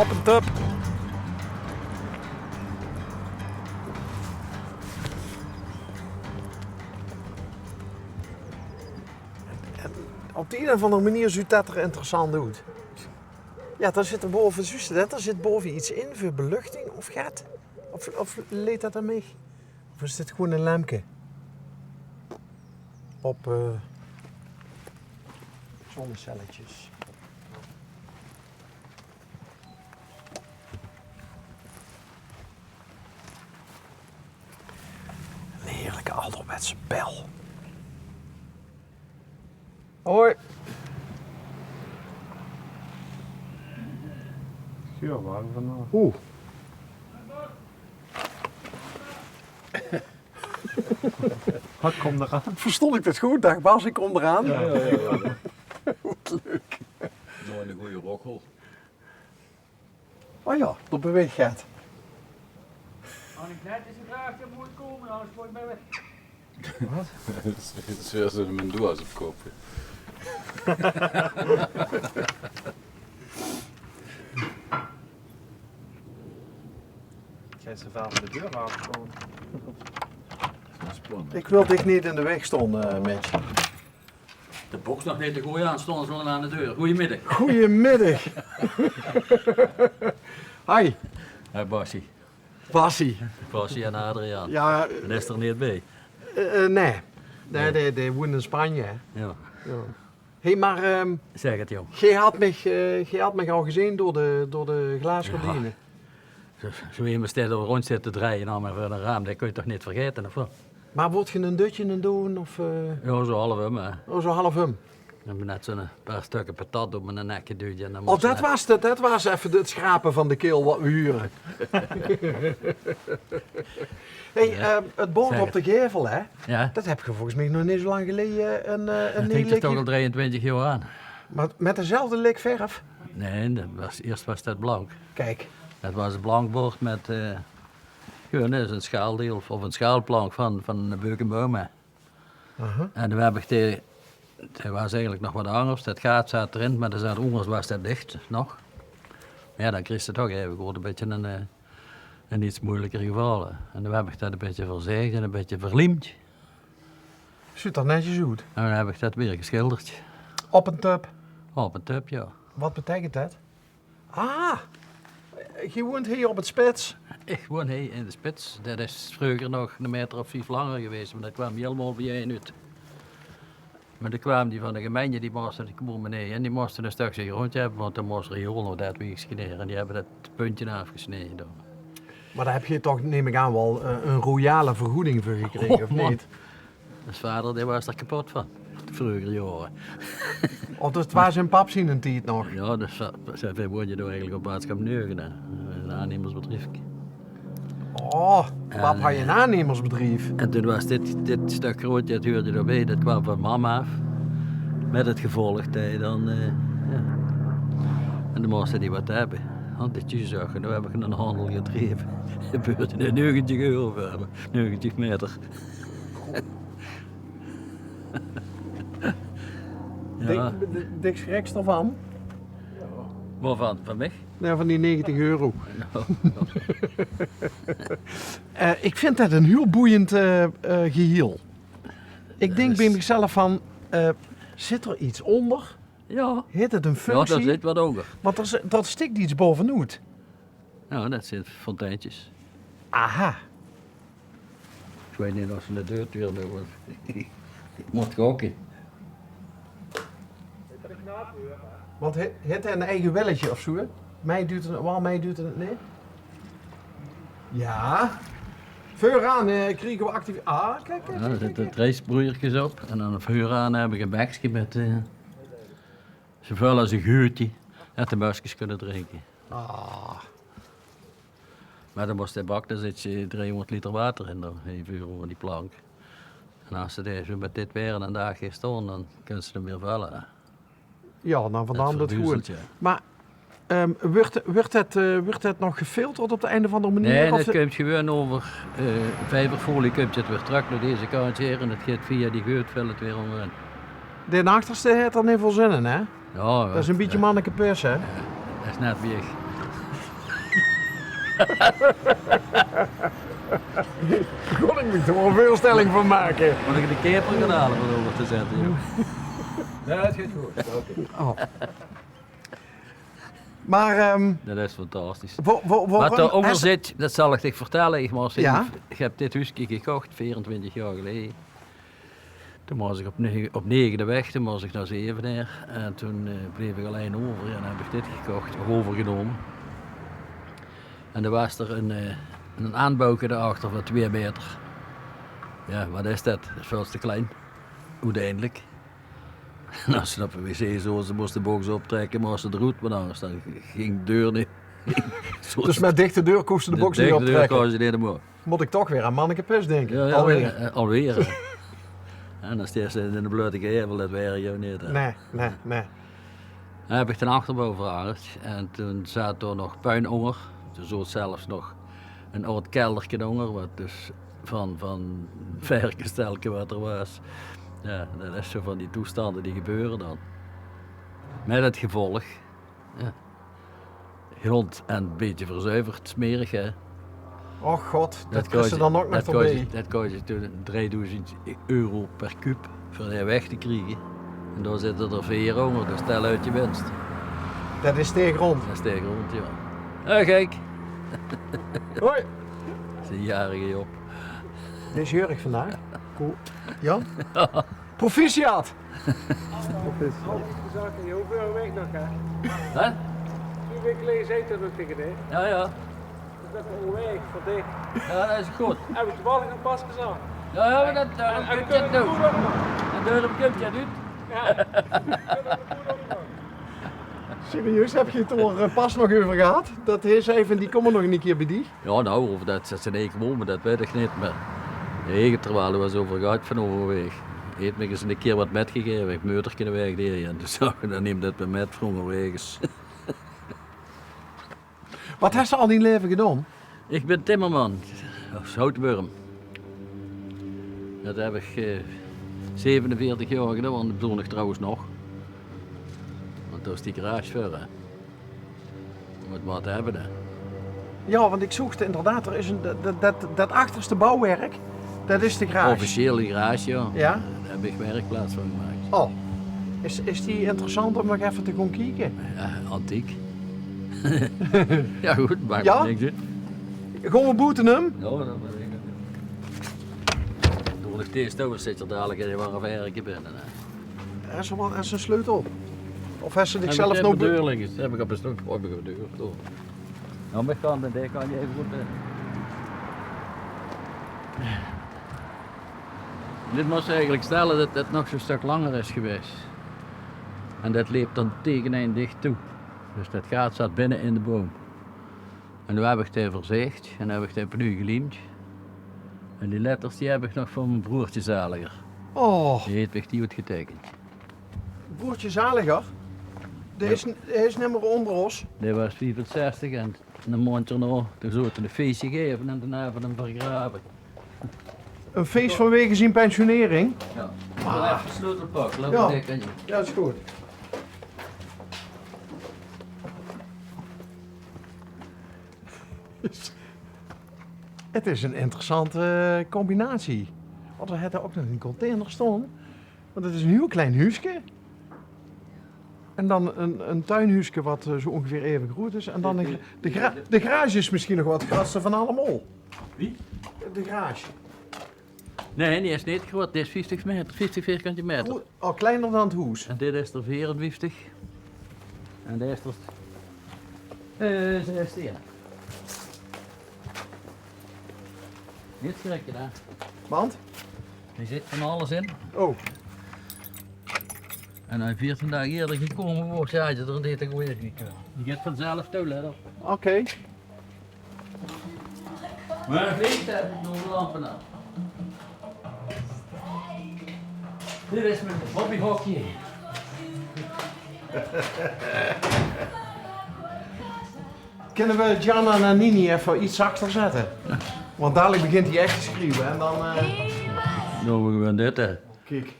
Op een tub. En op de een of andere manier ziet dat er interessant uit. Ja, daar zit er boven, daar zit boven iets in voor beluchting of gaat? Of leed dat aan mij? Of is dit gewoon een lampje? Op zonnecelletjes. Een heerlijke ouderwetse bel. Hoi. Ja, waarom vandaag? Oeh. Wat komt eraan? Verstond ik dit goed? Dag Bas, ik kom eraan. Ja. Wat leuk. Nou, een goede rockhol. Oh ja, dat beweegt gaat. Als ik net is gevraagd, dan moet ik komen, anders word ik mij weg. Het is weer zo'n Mendoa's opkopen. Jij ze vader de deur aangekomen. Dat is spannend. Ik wil dich niet in de weg stonden, Mitch. De box nog niet te gooi aan, stonden ze al aan de deur. Goedemiddag. Goedemiddag. Hi, Hey Bassie. Bassie. Bassie en Adriaan. Ja, En is er niet bij. nee. Nee, die woont in Spanje. Hè. Ja. Ja. Hé, maar Zeg het jong. jij had mij al gezien door de glaasgordijnen. Zo iemand staat er rond zit te draaien nou maar voor een raam, dat kun je toch niet vergeten of wat? Maar word je een dutje aan doen? Of Ja, zo half hem. Hè. oh, zo half hem? Ik heb net zo'n paar stukken patat op mijn nek geduwd. En dan Oh, moest dat ze- was het. Dat was even het schrapen van de keel wat we huren. Hey, het bord Zeg op de gevel, hè? Ja, Dat heb je volgens mij nog niet zo lang geleden een dat nieuw hangt er toch al likje. 23 jaar aan. Maar met dezelfde lik verf. Nee, eerst was dat blank. Kijk. Dat was een blank bord met gewoon eens een schaaldeel of een schaalplank van een beukenboom. Aha. En toen heb ik dat was eigenlijk nog wat anders. Dat gaat zat erin, maar er zat anders was dat dicht nog. Maar ja, dan kreeg het toch even gewoon een beetje een iets moeilijker geval. En toen heb ik dat een beetje verzegd en een beetje verliemd. Ziet er netjes uit. En dan heb ik dat weer geschilderd. Op een tub. Op een tub, ja. Wat betekent dat? Ah, je woont hier op het spits. Ik woon hier in de spits. Dat is vroeger nog een meter of 5 langer geweest, maar dat kwam helemaal bij je uit. Maar dan kwam die van de gemeente, die moesten komen beneden en die moesten een stukje grond hebben, want dan moest er heel nog dat weer snijden. En die hebben dat puntje afgesneden. Dan. Maar daar heb je toch, neem ik aan, wel een royale vergoeding voor gekregen, of man. niet? Dus vader die was er kapot van, de vroegere jaren. Of het was een pap zien een tijd nog. Ja, dus wij woonden door eigenlijk op Maatschap Neugen, een aannemersbedrijf. Oh, pap had je een aannemersbedrijf. En toen was dit stuk grond, dat huurde erbij, dat kwam van mama af. Met het gevolg dat je dan, ja. En dan moesten die wat hebben. Want dit je zag, en toen heb ik een handel gedreven. Er gebeurde een 90 euro voor hebben, 90 meter. Ja, Dik schriks ervan. waarvan? Van mij? Nee, van die 90 euro. Ik vind dat een heel boeiend geheel. Ik denk bij mezelf van, zit er iets onder? Ja. Heet het een Ja, functie? daar zit wat onder. Want dat stikt iets bovenuit. Ja, dat zijn fonteintjes. Aha. Ik weet niet of ze de deur weer doen, want ik moet koken. Want heeft hij een eigen welletje of zo? Mij duurt het, waarom duurt het niet? Ja. Vuur aan, kriegen we actief. Ah, kijk. Ja, er zitten 3 sproeiertjes op en dan een vuur aan heb ik een bekje met zoveel als een guurtje dat de muisjes kunnen drinken. Ah. Maar dan moest de bak, daar zit je 300 liter water in, dan even vuur over die plank. En als ze deze met dit weer een dag heeft staan, dan kunnen ze hem weer vullen. Ja, nou vandaar dat goed. verduizelt, ja. Maar wordt het nog gefilterd op de een of andere manier? Nee, Of dat komt gewoon over vijverfolie, komt het weer terug naar deze kant hier en het gaat via die geurt, vult het weer onderin. de achterste heeft er niet veel zin in, hè? Ja, Dat is een beetje manneke pers, hè? Dat is net weer. God, ik moet er wel een voorstelling van maken. Moet ik de keper gaan halen om over te zetten, joh. Ja, dat gaat goed. Oh. Maar, Dat is fantastisch. waarom... Wat eronder zit, dat zal ik je vertellen. Ja? Ik heb dit huisje gekocht, 24 jaar geleden. Toen was ik op 9 weg, toen was ik naar Zevenaar. En toen bleef ik alleen over en heb ik dit gekocht, of overgenomen. En er was er een aanbouwje daarachter van 2 meter. Ja, wat is dat? Dat is veel te klein. Uiteindelijk. En als ze op een wc zo, ze moesten de box optrekken, maar als ze de roet, maar anders dan ging de deur niet. Dus met dichte deur koest de box niet optrekken. Kon ze niet meer. Moet ik toch weer aan Manneke Pus denken. Ja, Alweer. Alweer. En dan steeds in de blote gevel, dat waren jou niet. Hè. Nee. Dan heb ik ten achterbouw veranderd en toen zat er nog puinonger. Toen zat zelfs nog een oud keldertje onder, wat dus van verkenstelken wat er was. Ja, dat is zo van die toestanden die gebeuren dan. Met het gevolg, ja, grond en een beetje verzuiverd, smerig hè. Oh god, dat kost er dan ook nog erbij. Dat kost je toen 3000 euro per kuub voor die weg te krijgen. En daar zitten er 4 onder, dus stel uit je winst. Dat is tegen grond. Dat is tegen grond, ja. Kijk. Hoi. Dat is een jarige job. Dit is Jurk vandaag. Cool. Jan? Proficiat! Zaken, je hoeveel week nog, hè? Hè? 2 weken geleden zei dat ook tegen dit. Ja, ja. Dat is een week voor dit. Ja, dat is goed. Heb ik toevallig een pas gezien. Ja, ja, maar dat En we kun je kunnen het de doen. boer ook nog. En daarom kun je het doen. Ja, we kunnen de boer ook nog. Serieus, heb je het er pas nog over gehad? Dat is even, die komen nog een keer bij die. Ja, nou, of dat ze nee gewoon, dat weet ik niet. Maar nee, terwijl er was over gehad van overweg. Heeft me eens een keer wat metgegeven, ik moeder kunnen weg die en toen zag je dan neemt dat bij met vroeger wegens. Wat heeft ze al die leven gedaan? Ik ben timmerman, houtworm. Dat heb ik 47 jaar gedaan, want dat doe ik trouwens nog. Want dat is die garage voor, hè. Je moet wat hebben, hè. Ja, want ik zocht inderdaad, er is dat achterste bouwwerk, dat is de garage. Officieel die garage, ja. Ja? Daar heb ik werkplaats van gemaakt. Oh, is die interessant om nog even te gaan kijken? Ja, antiek. Ja goed, maakt Ja? niks uit. Gaan we boeten hem? Ja, dat ben ik. Door de theestouwers zit je dadelijk in waar werken binnen. Hè. Er is een sleutel. Of heeft ze Heb zichzelf ik nog... de deur liggen, heb ik op een stuk op de deur. Door. Nou, met kant en daar kan je even goed binnen. Dit moest eigenlijk stellen dat het nog zo'n stuk langer is geweest. En dat liep dan tegen een dicht toe. Dus dat gaat zat binnen in de boom. En nu heb ik het verzegd en heb ik het opnieuw geliemd. En die letters die heb ik nog van mijn broertje Zaliger. Oh, Die heeft die goed getekend. broertje Zaliger. Die is niet meer onder ons. Die was 65 en een maand erna, toen zou het een feestje geven en daarna hebben we hem vergraven. Een feest vanwege zijn pensionering. Ja. Maar even sleutelpak, laat Ja. me kijken. Ja, dat is goed. Het is een interessante combinatie. Want we hadden ook nog een container staan. Want het is een heel klein huisje. En dan een tuinhuisje wat zo ongeveer even groot is. En dan de garage is misschien nog wat grootste van allemaal. Wie? De garage. Nee, die is niet groot, die is 50 meter, 50 vierkante meter. Al kleiner dan het huis. En dit is er 54. En dit is er 16. Niet schrikken daar. Want? Er zit van alles in. Oh, En als je 14 dagen eerder gekomen wordt, ja, je er niet gewoon niet kunnen. Je gaat vanzelf toe, let op. oké. Maar het licht heb ik nog de lampen aan. Dit is mijn hobbyhokje. Kunnen we Gianna Nannini even iets achter zetten? Want dadelijk begint hij echt te schreeuwen en dan... Doen we gewoon dit, hè. Kijk.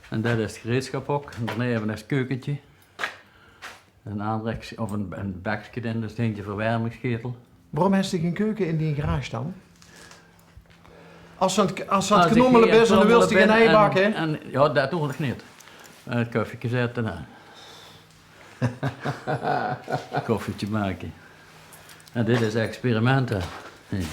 En dat is het gereedschap ook. En daarna hebben we een keukentje. Een aanrechts of een bakje in, dat is eentje verwarmingsketel. Waarom heeft hij geen keuken in die garage dan? Als ze aan het Als knommelen ik hier bent en dan wil je geen ei bakken. Ja, dat doe ik niet. Het koffietje zetten aan. Koffietje maken. En dit is experimenten. Hier.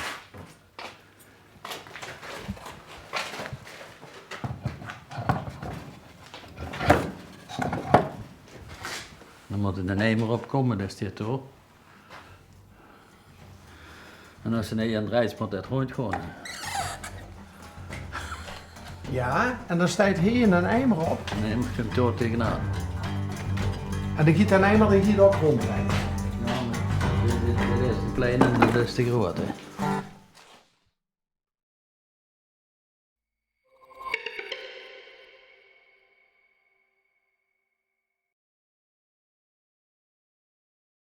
Dan moet er een eimer opkomen, dat is dit hoor. En als je niet aan het rijdt, moet dat rond gewoon. Ja, en dan staat hier een eimer op. Nee, maar je hem door tegenaan. En dan giet een eimer die hier ook rondrijden. Ja, maar dit is de kleine en dit is de grote.